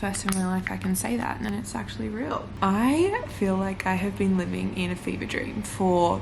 first time in my life I can say that, and it's actually real. I feel like I have been living in a fever dream for,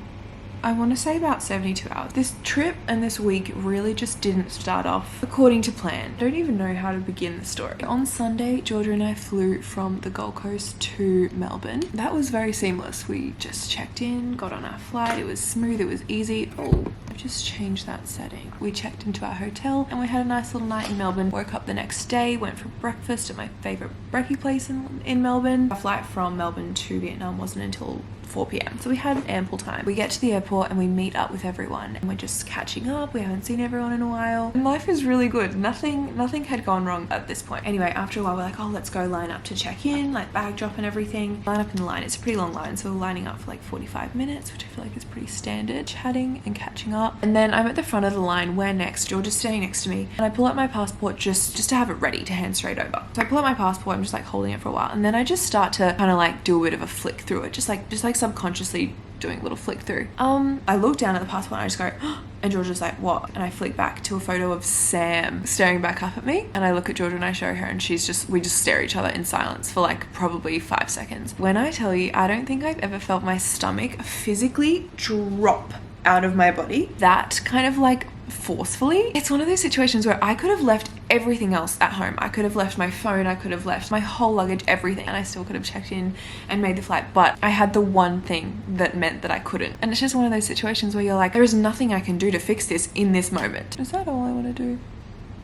I want to say, about 72 hours. This trip and this week really just didn't start off according to plan. I don't even know how to begin the story. On Sunday, Georgia and I flew from the Gold Coast to Melbourne. That was very seamless. We just checked in, got on our flight. It was smooth, it was easy. Oh, I've just changed that setting. We checked into our hotel and we had a nice little night in Melbourne. Woke up the next day, went for breakfast at my favourite brekkie place in Melbourne. Our flight from Melbourne to Vietnam wasn't until 4 p.m. So we had ample time. We get to the airport and we meet up with everyone and we're just catching up. We haven't seen everyone in a while and life is really good. Nothing had gone wrong at this point. Anyway, after a while we're like, oh, let's go line up to check in, like bag drop and everything. Line up in the line. It's a pretty long line, so we're lining up for like 45 minutes, which I feel like is pretty standard. Chatting and catching up. And then I'm at the front of the line. We're next. Georgia's standing next to me and I pull out my passport just to have it ready to hand straight over. So I pull out my passport, I'm just like holding it for a while, and then I just start to kind of like do a bit of a flick through it, just like subconsciously doing a little flick through. I look down at the passport and I just go, oh, and Georgia's like, what? And I flick back to a photo of Sam staring back up at me, and I look at Georgia and I show her, and we just stare at each other in silence for like probably 5 seconds. When I tell you, I don't think I've ever felt my stomach physically drop out of my body that kind of like forcefully. It's one of those situations where I could have left everything else at home. I could have left my phone, I could have left my whole luggage, everything, and I still could have checked in and made the flight, but I had the one thing that meant that I couldn't. And it's just one of those situations where you're like, there is nothing I can do to fix this in this moment. Is that all I want to do?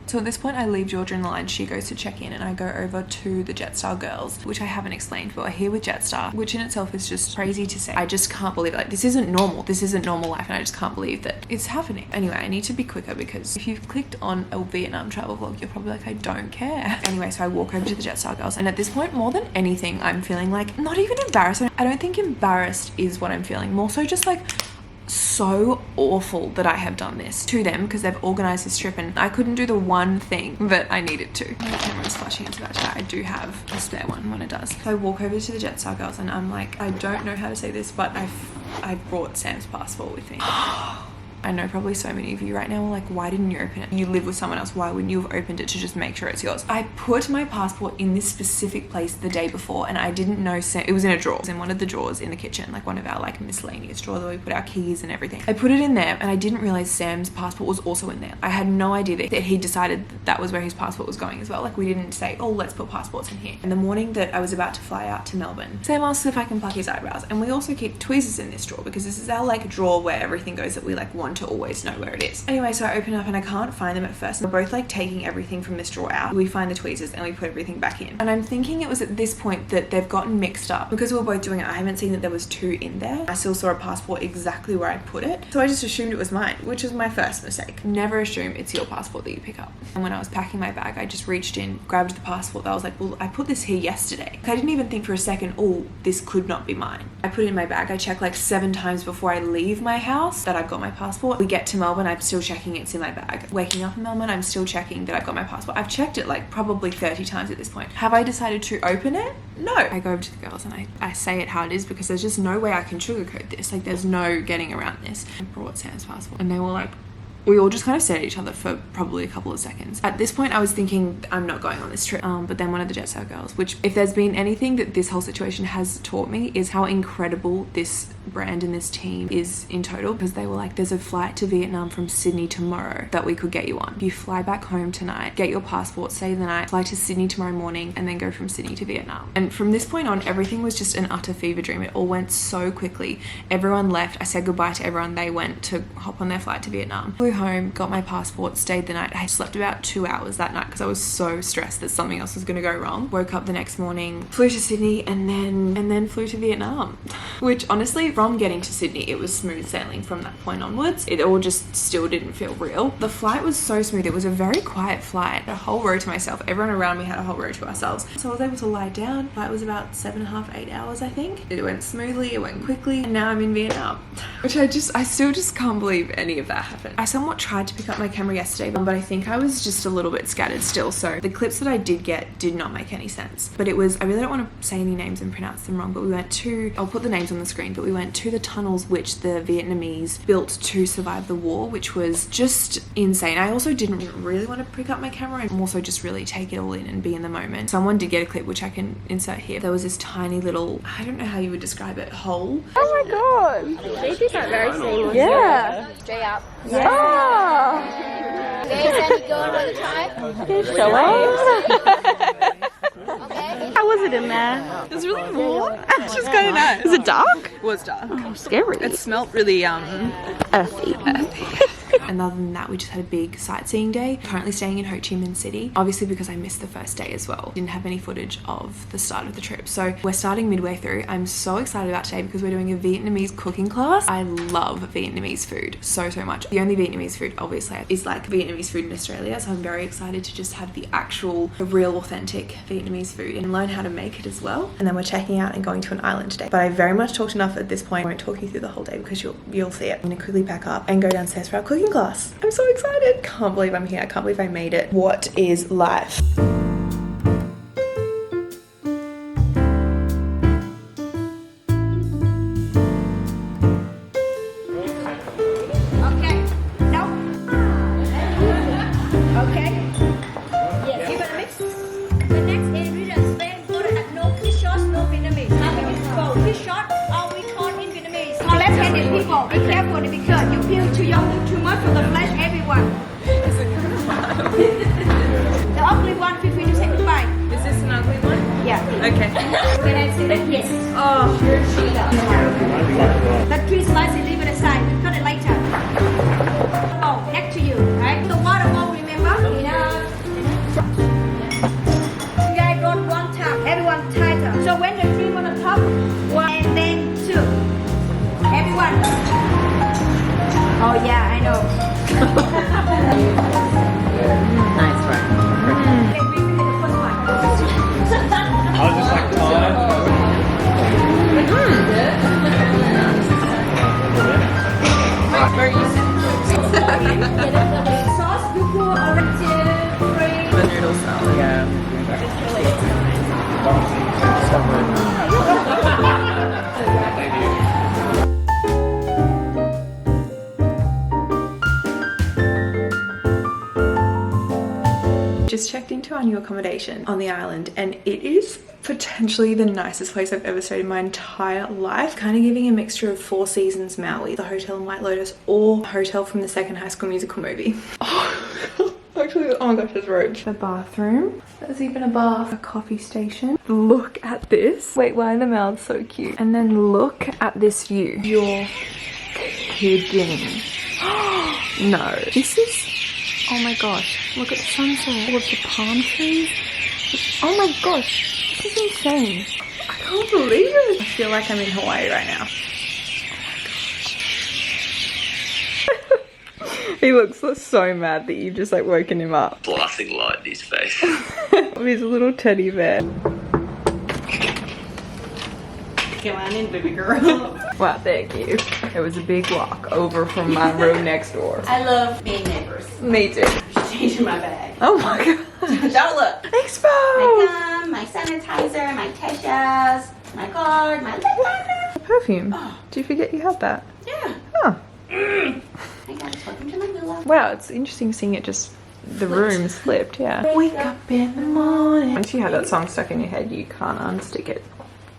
So at this point I leave Georgia in the line, she goes to check in, and I go over to the Jetstar girls, which I haven't explained, but we're here with Jetstar, which in itself is just crazy to say. I just can't believe it. Like, this isn't normal life, and I just can't believe that it's happening. Anyway, I need to be quicker because if you've clicked on a Vietnam travel vlog, you're probably like, I don't care. Anyway, so I walk over to the Jetstar girls, and at this point, more than anything, I'm feeling like, not even embarrassed. I don't think embarrassed is what I'm feeling, more so just like, so awful that I have done this to them because they've organized this trip and I couldn't do the one thing that I needed to. My camera's flashing into that chat. I do have a spare one when it does. So I walk over to the Jetstar girls and I'm like, I don't know how to say this, but I've brought Sam's passport with me. I know probably so many of you right now are like, why didn't you open it? You live with someone else, why wouldn't you have opened it to just make sure it's yours? I put my passport in this specific place the day before and I didn't know Sam, it was in a drawer. It was in one of the drawers in the kitchen, like one of our like miscellaneous drawers where we put our keys and everything. I put it in there and I didn't realize Sam's passport was also in there. I had no idea that he decided that was where his passport was going as well. Like, we didn't say, oh, let's put passports in here. And the morning that I was about to fly out to Melbourne, Sam asked if I can pluck his eyebrows, and we also keep tweezers in this drawer because this is our like drawer where everything goes that we like want to always know where it is. Anyway, so I open up and I can't find them at first. We're both like taking everything from this drawer out. We find the tweezers and we put everything back in. And I'm thinking it was at this point that they've gotten mixed up because we were both doing it. I haven't seen that there was 2 in there. I still saw a passport exactly where I put it. So I just assumed it was mine, which was my first mistake. Never assume it's your passport that you pick up. And when I was packing my bag, I just reached in, grabbed the passport. I was like, well, I put this here yesterday. I didn't even think for a second, oh, this could not be mine. I put it in my bag. I check like 7 times before I leave my house that I've got my passport. We get to Melbourne, I'm still checking it's in my bag. Waking up in Melbourne, I'm still checking that I've got my passport. I've checked it like probably 30 times at this point. Have I decided to open it? No. I go over to the girls and I say it how it is because there's just no way I can sugarcoat this. Like, there's no getting around this. I brought Sam's passport and they were like, we all just kind of stared at each other for probably a couple of seconds. At this point, I was thinking, I'm not going on this trip. But then one of the Jetstar girls, which if there's been anything that this whole situation has taught me, is how incredible this brand and this team is in total, because they were like, there's a flight to Vietnam from Sydney tomorrow that we could get you on. You fly back home tonight, get your passport, stay the night, fly to Sydney tomorrow morning, and then go from Sydney to Vietnam. And from this point on, everything was just an utter fever dream. It all went so quickly. Everyone left. I said goodbye to everyone. They went to hop on their flight to Vietnam. Flew home, got my passport, stayed the night. I slept about 2 hours that night because I was so stressed that something else was going to go wrong. Woke up the next morning, flew to Sydney, and then flew to Vietnam. Which honestly, from getting to Sydney, it was smooth sailing from that point onwards. It all just still didn't feel real. The flight was so smooth. It was a very quiet flight. A whole row to myself. Everyone around me had a whole row to ourselves. So I was able to lie down. Flight was about 7.5, 8 hours, I think. It went smoothly, it went quickly, and now I'm in Vietnam. Which I still just can't believe any of that happened. I somewhat tried to pick up my camera yesterday, but I think I was just a little bit scattered still. So the clips that I did get did not make any sense. But it was, I really don't want to say any names and pronounce them wrong, but we went to, I'll put the names on the screen, but we went to the tunnels which the Vietnamese built to survive the war, which was just insane. I also didn't really want to pick up my camera and also just really take it all in and be in the moment. Someone did get a clip which I can insert here. There was this tiny little, I don't know how you would describe it, hole. Oh my god! These are very seamless. Yeah! Straight up. Yeah! Okay, then you go over the time. Show us! Okay. How was it in there? It was really warm. It's just kind of nice. Was it dark? It was dark. Oh, scary. It smelled really Earthy. And other than that, we just had a big sightseeing day. Currently staying in Ho Chi Minh City, obviously because I missed the first day as well. Didn't have any footage of the start of the trip. So we're starting midway through. I'm so excited about today because we're doing a Vietnamese cooking class. I love Vietnamese food so much. The only Vietnamese food obviously is like Vietnamese food in Australia. So I'm very excited to just have the actual, real authentic Vietnamese food and learn how to make it as well. And then we're checking out and going to an island today. But I very much talked enough at this point. I won't talk you through the whole day because you'll see it. I'm gonna quickly pack up and go downstairs for our cooking class. I'm so excited. Can't believe I'm here. I can't believe I made it. What is life? People, be careful because you feel too young, too much of the flesh, everyone. The ugly one, feel free to say goodbye. Is this an ugly one? Yeah. Okay. Can I say that? Yes. Oh. That three slices, leave it aside. We'll cut it later. Oh, next to you, right? The water bowl, remember? Enough. You guys don't one tap. Everyone tighter. So when the dream on the top, one and then two. Everyone. Oh yeah, I know. Nice, right? Okay, we did the first one. I was just like tired. Very Sauce, you put orange, green. The noodle salad. Yeah. Just checked into our new accommodation on the island and it is potentially the nicest place I've ever stayed in my entire life. Kind of giving a mixture of Four Seasons Maui, the hotel in White Lotus, or a hotel from the second High School Musical movie. Oh, actually, oh my gosh, there's robes. The bathroom. There's even a bath. A coffee station. Look at this. Wait, why are the mouths so cute? And then look at this view. You're kidding. No. This is... Oh my gosh, look at the sunset, all of the palm trees. Oh my gosh, this is insane. I can't believe it. I feel like I'm in Hawaii right now. Oh my gosh. He looks so mad that you've just like woken him up. Blasting light in his face. His little teddy bear. Come on in, baby girl. Wow, thank you. It was a big walk over from my room next door. I love being neighbors. Me too. Changing my bag. Oh my god. Don't look. Exposed! My gum, my sanitizer, my Kesha's, my card, my lip liner. Perfume. Oh. Do you forget you had that? Yeah. Oh. Hey guys, welcome to my villa. Wow, it's interesting seeing it just, the room slipped, yeah. Wake up in the morning. Once you have that song stuck in your head, you can't unstick it.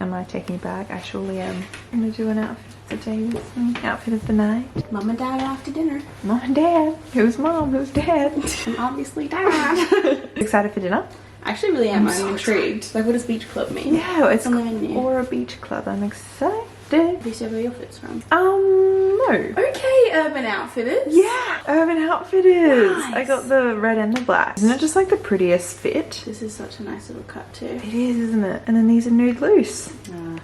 Am I taking it back? I surely am. I'm gonna do an outfit of the day with me. Outfit of the night. Mom and Dad are off to dinner. Mom and Dad. Who's mom? Who's dad? Obviously Dad. Excited for dinner? I actually really am. I'm so intrigued. Like, what does beach club mean? Yeah, it's Something new. or a beach club. I'm excited. Where's your outfits from? No. Okay, Urban Outfitters. Yeah, Urban Outfitters. Nice. I got the red and the black. Isn't it just like the prettiest fit? This is such a nice little cut too. It is, isn't it? And then these are nude loose.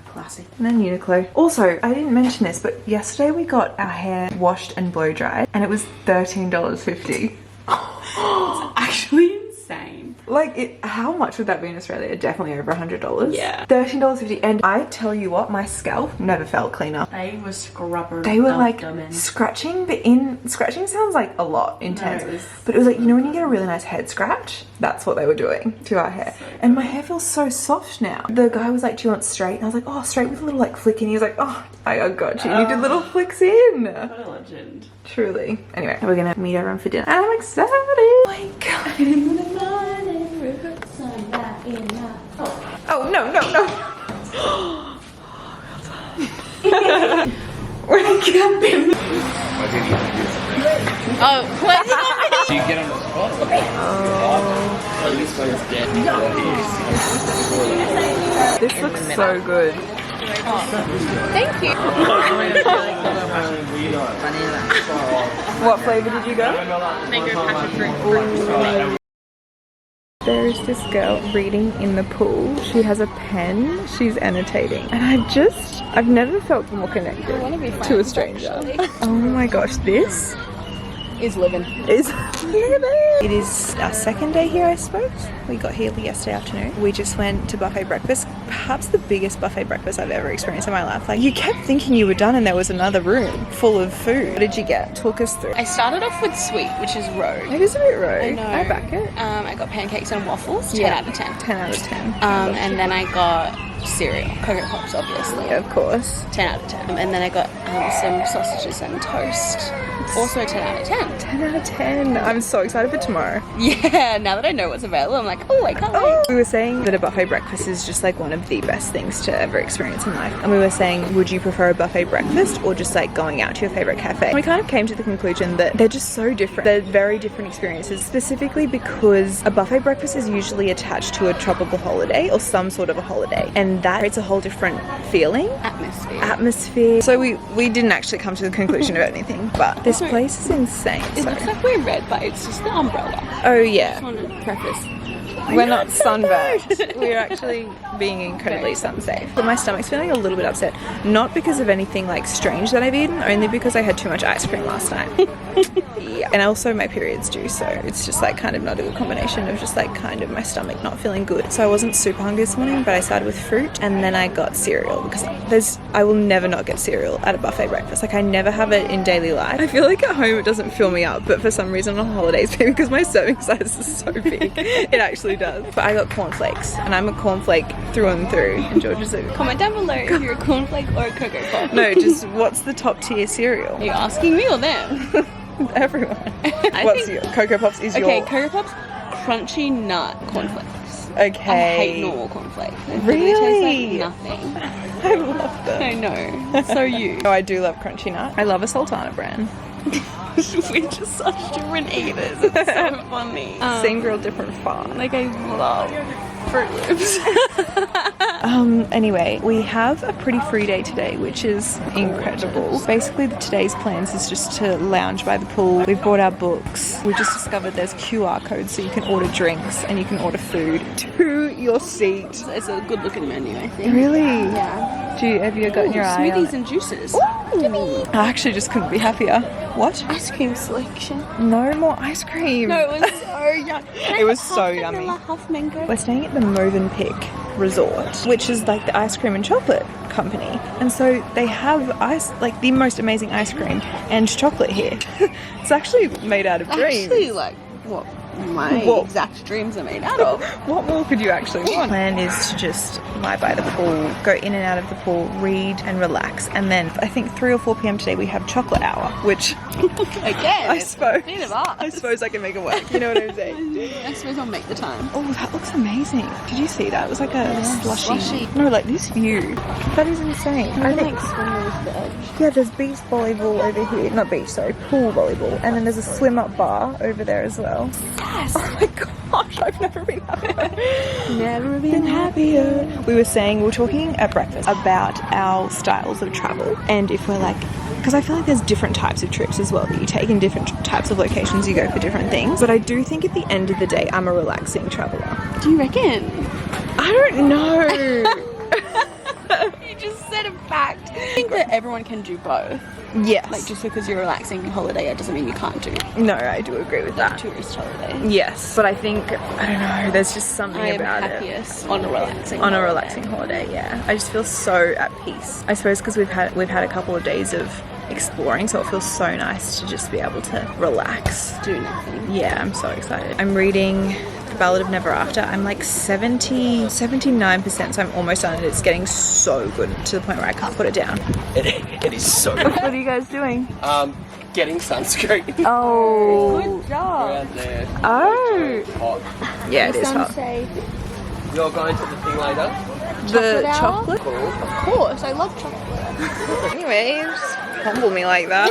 Classic. And then Uniqlo. Also, I didn't mention this, but yesterday we got our hair washed and blow dried and it was $13.50. It's actually insane. Like, how much would that be in Australia? Definitely over $100. Yeah. $13.50. And I tell you what, my scalp never felt cleaner. They were scrubber. They were like scratching, but scratching sounds like a lot intense. No, but it was like, you know when you get a really nice head scratch? That's what they were doing to our hair. And my hair feels so soft now. The guy was like, do you want straight? And I was like, oh, straight with a little like flick in. He was like, oh, I got you. And he did little flicks in. What a legend. Truly. Anyway, we're gonna meet everyone for dinner. I'm excited. Oh my god. Oh no, no, no. We're camping. Oh, what? Do you get on the spot? Oh, this one's dead. This looks so good. Thank you. What flavor did you go? Mango passion fruit. There is this girl reading in the pool. She has a pen. She's annotating. And I've never felt more connected to a stranger. Oh my gosh, this Is living. is living. It is our second day here, I suppose. We got here yesterday afternoon. We just went to buffet breakfast. Perhaps the biggest buffet breakfast I've ever experienced in my life. Like, you kept thinking you were done and there was another room full of food. What did you get? Talk us through. I started off with sweet, which is rogue. It is a bit rogue. I know. I back it. I got pancakes and waffles, 10 Yeah. out of 10. 10 out of 10. And then I got cereal, Cocoa Pops, obviously. Of course. 10 out of 10. And then I got some sausages and toast, also 10 out of 10. 10 out of 10. I'm so excited for tomorrow. Yeah, now that I know what's available, I'm like, oh, I can't wait. We were saying that a buffet breakfast is just like one of the best things to ever experience in life. And we were saying, would you prefer a buffet breakfast or just like going out to your favorite cafe? And we kind of came to the conclusion that they're just so different. They're very different experiences, specifically because a buffet breakfast is usually attached to a tropical holiday or some sort of a holiday. And that creates a whole different feeling. Atmosphere. So we didn't actually come to the conclusion of anything, but this place is insane. It looks like we're red, but it's just the umbrella. Oh I yeah. just want to preface. We're not sunburned. We're actually being incredibly sun safe. But my stomach's feeling a little bit upset. Not because of anything like strange that I've eaten, only because I had too much ice cream last night. Yeah. And also my period's due, so it's just like kind of not a good combination of just like kind of my stomach not feeling good. So I wasn't super hungry this morning, but I started with fruit and then I got cereal because I will never not get cereal at a buffet breakfast. Like I never have it in daily life. I feel like at home it doesn't fill me up, but for some reason on holidays, maybe because my serving size is so big, it actually does. But I got cornflakes and I'm a cornflake through and through, and George is a... Comment down below if you're a cornflake or a Cocoa Pop. No, just what's the top tier cereal? Are you asking me or them? Everyone. What's your Cocoa Pops is your... Okay, Cocoa Pops, crunchy nut cornflakes. Okay. I hate normal cornflakes. They Really? taste like nothing. I love them. I know. So you. Oh, I do love crunchy nut. I love a Sultana brand. We're just such different eaters. It's so funny. Same girl, different farm. Like I love Fruit Loops. Anyway, we have a pretty free day today, which is incredible. Basically, today's plans is just to lounge by the pool. We've brought our books. We just discovered there's QR codes so you can order drinks and you can order food to your seat. It's a good looking menu, I think. Really? Yeah. Have you gotten your eye on Smoothies it? and juices. I actually just couldn't be happier. What? Ice cream selection. No more ice cream. No, it was so yummy. It was so yummy. Half mango. We're staying at the Movenpick Resort, which is like the ice cream and chocolate company. And so they have like the most amazing ice cream and chocolate here. It's actually made out of dreams. Actually, like what my exact dreams are made out of. What more could you actually want? The plan is to just lie by the pool, go in and out of the pool, read and relax. And then I think 3 or 4 p.m. today we have chocolate hour, which Again, I it's suppose a bit of art. I suppose I can make it work. You know what I'm saying? I suppose I'll make the time. Oh, that looks amazing. Did you see that? It was like a slushy. slushy. No, like this view. That is insane. I think, yeah, there's beach volleyball over here. Not beach, sorry, pool volleyball. And then there's a swim up bar over there as well. Yes. Oh my gosh, I've never been happier. Never been happier. We were talking at breakfast about our styles of travel. And if we're like, because I feel like there's different types of trips as well that you take in different types of locations, you go for different things. But I do think at the end of the day, I'm a relaxing traveler. Do you reckon? I don't know. You just said a fact. I think that everyone can do both. Yes. Like just because you're relaxing holiday, it doesn't mean you can't do No, I do agree with that. tourist holiday. Yes, but I think, I don't know, there's just something I am about happiest on a relaxing on a holiday. relaxing holiday. Yeah, I just feel so at peace. I suppose because we've had a couple of days of exploring, so it feels so nice to just be able to relax. Do nothing. Yeah, I'm so excited. I'm reading The Ballad of Never After. I'm like 79%, so I'm almost done, and it's getting so good to the point where I can't put it down. It is so good. What are you guys doing? Getting sunscreen. Oh. Good job. Around there. Oh. Hot. Yeah, it is Some hot. say You're going to the thing later? The hour? chocolate? Of course, I love chocolate. Anyways, humble me like that.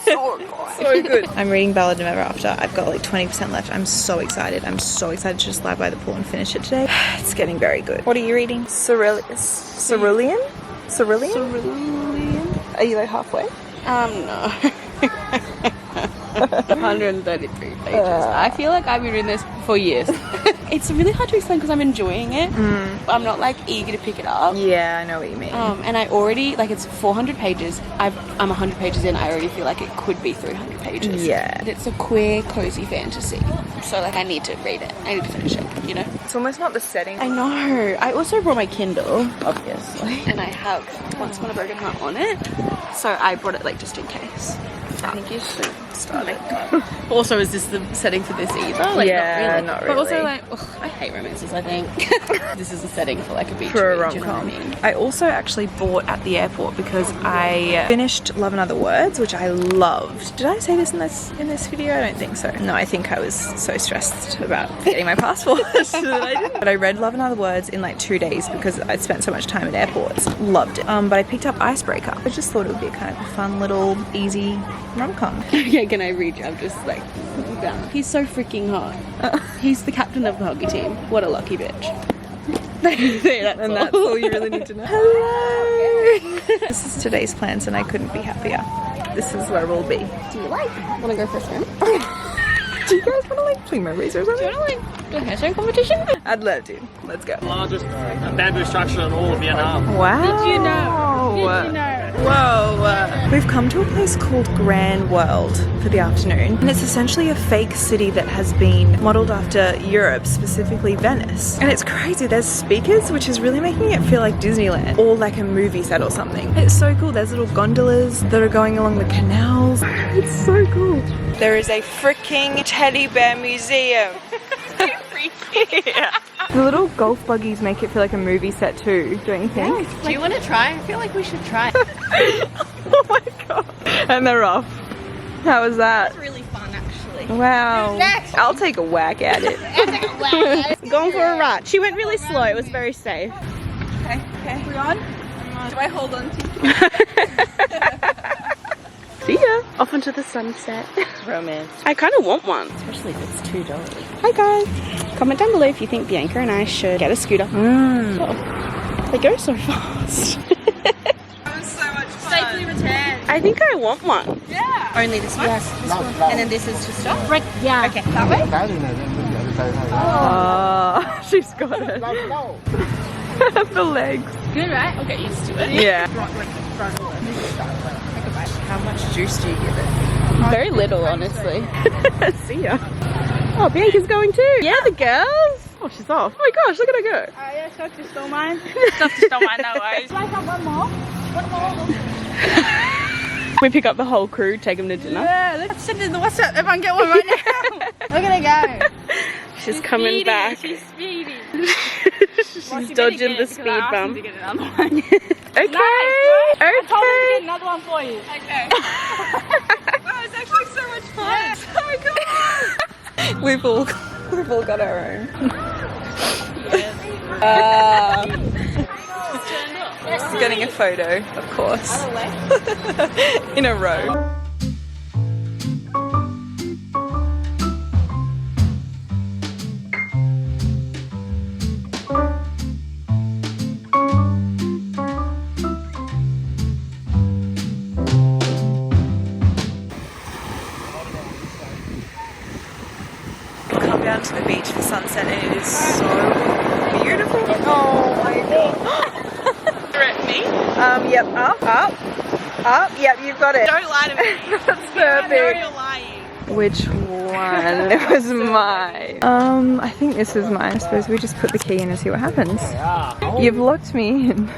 So good. So good. I'm reading Ballad of Never After. I've got like 20% left. I'm so excited. I'm so excited to just lie by the pool and finish it today. It's getting very good. What are you reading? Cerulean? Are you like halfway? No. 133 pages. I feel like I've been reading this for years. It's really hard to explain because I'm enjoying it. I'm not like eager to pick it up. Yeah, I know what you mean. And I already, like, it's 400 pages. I'm 100 pages in. I already feel like it could be 300 pages. Yeah. And it's a queer, cozy fantasy. So, like, I need to read it. I need to finish it, you know? It's almost not the setting. I know. I also brought my Kindle, obviously. And I have Once Upon a Broken Heart on it. So I brought it, like, just in case. I think you should start it. Also, is this the setting for this either? Like, Yeah, not not really. But also, really. like, ugh, I hate romances, I think. This is a setting for, like, a beach For a read, do you know what I rom-com. mean? I also actually bought at the airport because I finished Love and Other Words, which I loved. Did I say this in this video? I don't think so. No, I think I was so stressed about getting my passport that I didn't. But I read Love and Other Words in like 2 days because I'd spent so much time at airports. Loved it. But I picked up Icebreaker. I just thought it would be kind of a fun little easy rom-com. Yeah, can I read you? I'm just like, down. He's so freaking hot. He's the captain of the hockey team. What a lucky bitch. And that's all you really need to know. Hello! This is today's plans and I couldn't be happier. This is where we'll be. Do you like? Want to go for a swim? Do you guys want to like swing my racer or something? Do you want to like do a hairstyling competition? I'd love to. Let's go. Largest bamboo structure in all of Vietnam. Wow. Did you know? Did you know? Whoa. We've come to a place called Grand World for the afternoon. And it's essentially a fake city that has been modeled after Europe, specifically Venice. And it's crazy. There's speakers, which is really making it feel like Disneyland or like a movie set or something. It's so cool. There's little gondolas that are going along the canals. It's so cool. There is a freaking teddy bear museum. Yeah. The little golf buggies make it feel like a movie set too, don't you think? Do you want to try? I feel like we should try. Oh my god. And they're off. How was that? It's really fun, actually. Wow. I'll take a whack at it. Going for a ride. She went really slow. It was very safe. Okay. We on? Do I hold on to See ya. Off into the sunset. romance? I kind of want one. Especially if it's $2. Hi guys. Comment down below if you think Bianca and I should get a scooter. Oh, they go so fast. That was so much fun. Safely return. I think I want one. Yeah. Only this one? Yes. This one. And then this is to stop? Right. Yeah. Okay. That way? Oh, she's got it. The legs. Good, right? I'll get used to it. Yeah. How much juice do you give it? Very little, honestly. See ya. Oh, Bianca's going too. Yeah, the girls. Oh, she's off. Oh my gosh, look at her go. Yeah, Sophie stole mine. Sophie stole mine, no worries. Do I have one more? We pick up the whole crew, take them to dinner. Yeah, let's send it in the WhatsApp. Everyone get one right now. Look at her go. She's coming back. She's speedy. She's dodging the speed bump. Okay. I told her to get Okay. another one for you. Okay. Wow, it's actually so much fun. So cool. We've all got our own. She's getting a photo, of course. In a row. Come down to the beach for sunset and it is so beautiful. Oh my god. Threatening. Yep, up. Yep, you've got it. Don't lie to me. That's I know perfect. you're lying. Which one? It was mine. I think this is mine. I suppose we just put the key in and see what happens. You've locked me in.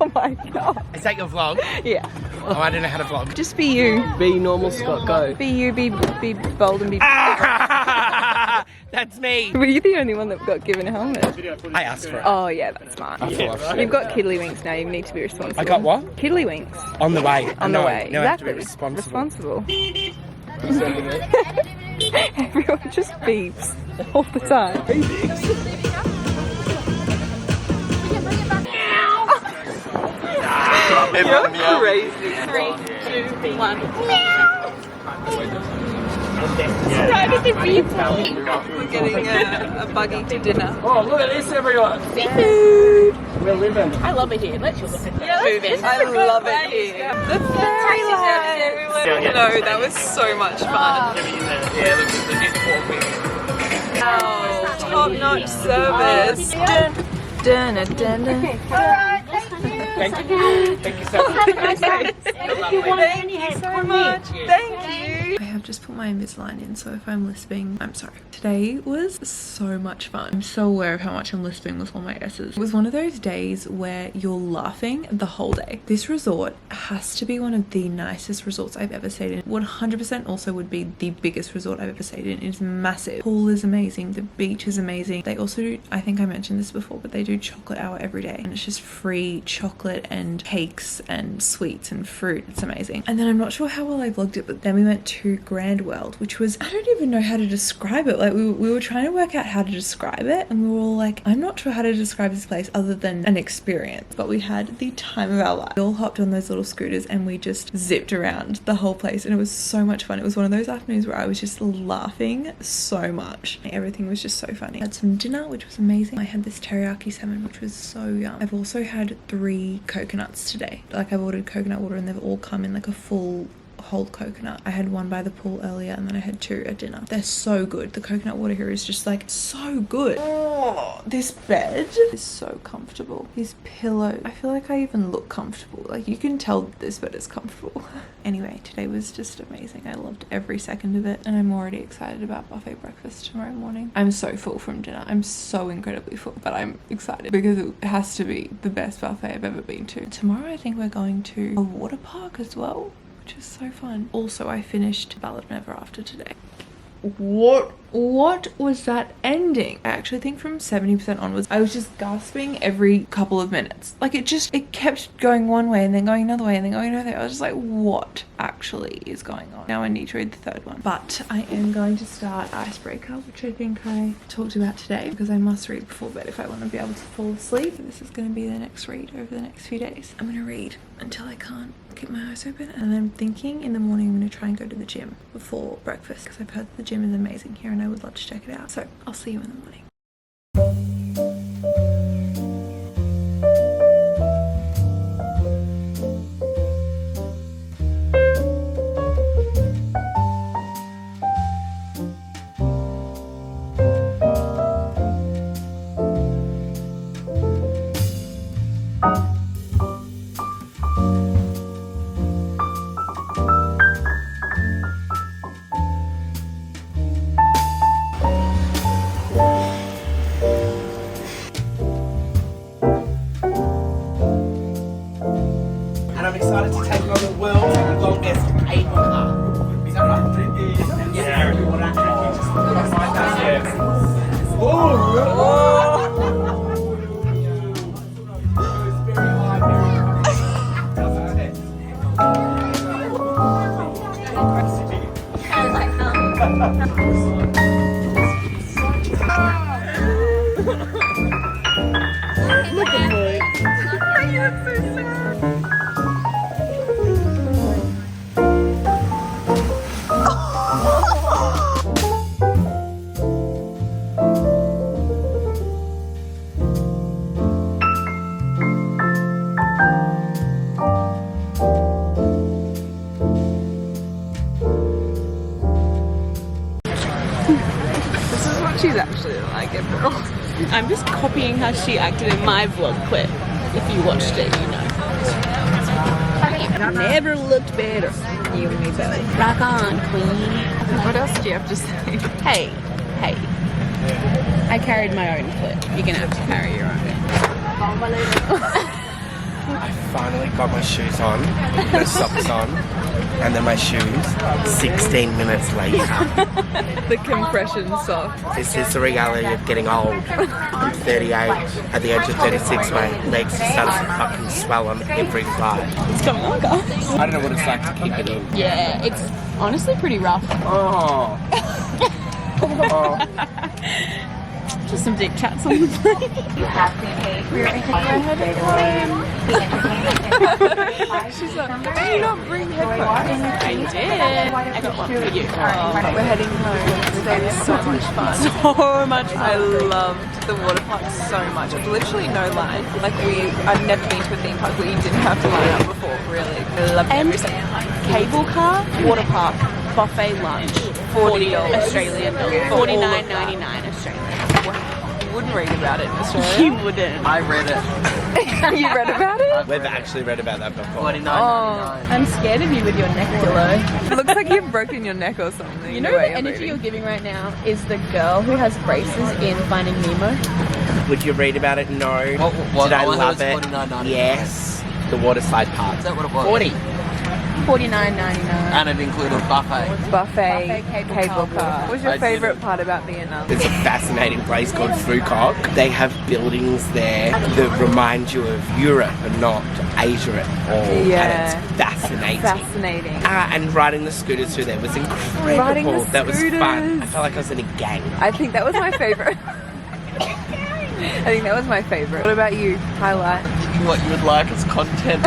Oh my god. Is that your vlog? Yeah. Oh, I don't know how to vlog. Just be you. Be normal, Scott, go. Be you, be bold and be... That's me. Were you the only one that got given a helmet? I asked for it. Oh yeah, that's smart. You've got kiddlywinks now, you need to be responsible. I got what? Kiddlywinks. On the way. On the way. No, I have to Exactly. be responsible. Everyone just beeps all the time. You're crazy. 3, 2, 1. We're getting a buggy to dinner. Oh, look at this, everyone. Seafood. We're living. I love it here. Let's just move in. I love it here. The fairy light. No, that was so much fun. Yeah, look at the Oh, top-notch service. Dun, dun, dun, dun. Thank you so much. Thank you so much. Thank you. I have just put my Invisalign in, so if I'm lisping, I'm sorry. Today was so much fun. I'm so aware of how much I'm lisping with all my S's. It was one of those days where you're laughing the whole day. This resort has to be one of the nicest resorts I've ever stayed in. 100% also would be the biggest resort I've ever stayed in. It's massive. Pool is amazing. The beach is amazing. They also do, I think I mentioned this before, but they do chocolate hour every day. And it's just free chocolate and cakes and sweets and fruit. It's amazing. And then I'm not sure how well I vlogged it, but then we went to Grand World, which was, I don't even know how to describe it. Like we were trying to work out how to describe it, and we were all like, I'm not sure how to describe this place other than an experience. But we had the time of our life. We all hopped on those little scooters and we just zipped around the whole place, and it was so much fun. It was one of those afternoons where I was just laughing so much. Everything was just so funny. I had some dinner, which was amazing. I had this teriyaki salmon, which was so yum. I've also had 3 coconuts today. Like I've ordered coconut water and they've all come in like a full whole coconut. I had 1 by the pool earlier and then I had 2 at dinner. They're so good. The coconut water here is just like so good. Oh, this bed is so comfortable. These pillows, I feel like I even look comfortable. Like you can tell that this bed is comfortable. Anyway, today was just amazing. I loved every second of it, and I'm already excited about buffet breakfast tomorrow morning. I'm so full from dinner. I'm so incredibly full, but I'm excited because it has to be the best buffet I've ever been to. Tomorrow I think we're going to a water park as well, which is so fun. Also, I finished Ballad of Never After today. What was that ending? I actually think from 70% onwards, I was just gasping every couple of minutes. Like it kept going one way and then going another way and then going another way. I was just like, what actually is going on? Now I need to read the 3rd one. But I am going to start Icebreaker, which I think I talked about today because I must read before bed if I want to be able to fall asleep. This is going to be the next read over the next few days. I'm going to read until I can't keep my eyes open, and I'm thinking in the morning I'm going to try and go to the gym before breakfast because I've heard the gym is amazing here and I would love to check it out. So I'll see you in the morning. And I'm excited to take on the world's longest cable car. Is that right? Yeah. She's actually actually like it, bro. I'm just copying how she acted in my vlog clip. If you watched it, you know. Never looked better. You and me belly. Rock on, queen. What else do you have to say? Hey. I carried my own clip. You're gonna have to carry your own. I finally got my shoes on, no socks on, and then my shoes 16 minutes later. The compression sock. This is the reality of getting old. I'm 38. At the age of 36, my legs start to fucking swell on every side. It's coming on, guys. I don't know what it's like to keep it in. Yeah, it's honestly pretty rough. Oh. Just some dick chats on the plane. You have to pay for your entertainment. She's like, did you not bring headphones? I did. I got one for you. We're heading home. Today was so much fun. So much fun. I loved the water park so much. It's literally no line. Like I've never been to a theme park where you didn't have to line up before, really. I loved And every second. cable car, water park, buffet lunch, $40 Australian dollars, $49.99 Australian. You wouldn't read about it in Australia. You wouldn't. I read it. You read about it? We've actually read about that before. $49.99. I'm scared of you with your neck pillow. It looks like you've broken your neck or something. You know the way the you're energy moving. you're giving right now is the girl who has braces in Finding Nemo. Would you read about it? No. What? Did I Oh, I love thought it it? was $49.99. Yes. The waterside part. Is that what it was? 40. $49.99. And it included buffet. Buffet cable car. What was your I favourite didn't. part about Vietnam? There's a fascinating place called Phu Quoc. They have buildings there that remind you of Europe and not Asia at all. Yeah. And it's fascinating. Fascinating. And riding the scooters through there was incredible. Riding the That was fun. scooters. I felt like I was in a gang. I think that was my favourite. I think that was my favourite. What about you? Highlight. What you would like as content.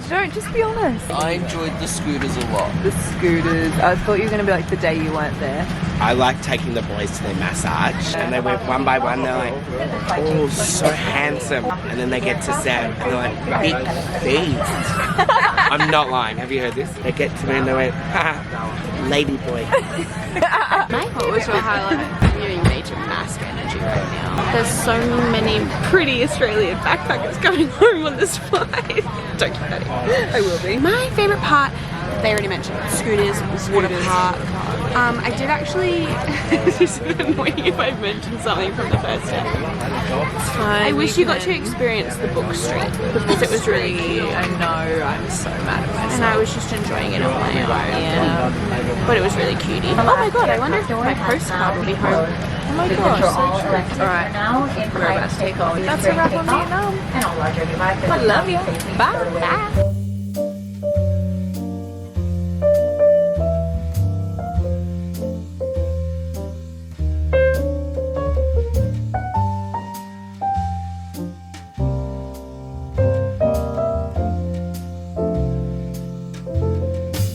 Don't just be honest. I enjoyed the scooters a lot. The scooters. I thought you were going to be like the day you weren't there. I like taking the boys to their massage, and they went one by one. They're like, "Oh, so handsome," and then they get to Sam, and they're like, "Big feet." I'm not lying. Have you heard this? They get to me and they went, "Ha, lady boy." What was your highlight? I'm giving major mask energy right now. There's so many pretty Australian backpackers going home on this flight. Don't keep that in. I will be. My favourite part, they already mentioned, scooters, water park. I did actually, this is annoying if I mentioned something from the first day. It's fine. I wish you got to experience the book street because it was really cute. I know. I'm so mad at myself. And I was just enjoying it on my own. Yeah. But it was really cutie. Oh my god, I wonder if my postcard will be home. Oh my gosh, so true. Alright, we're about to take off. That's a wrap on Vietnam. And all larger devices. I love you. Bye. Bye.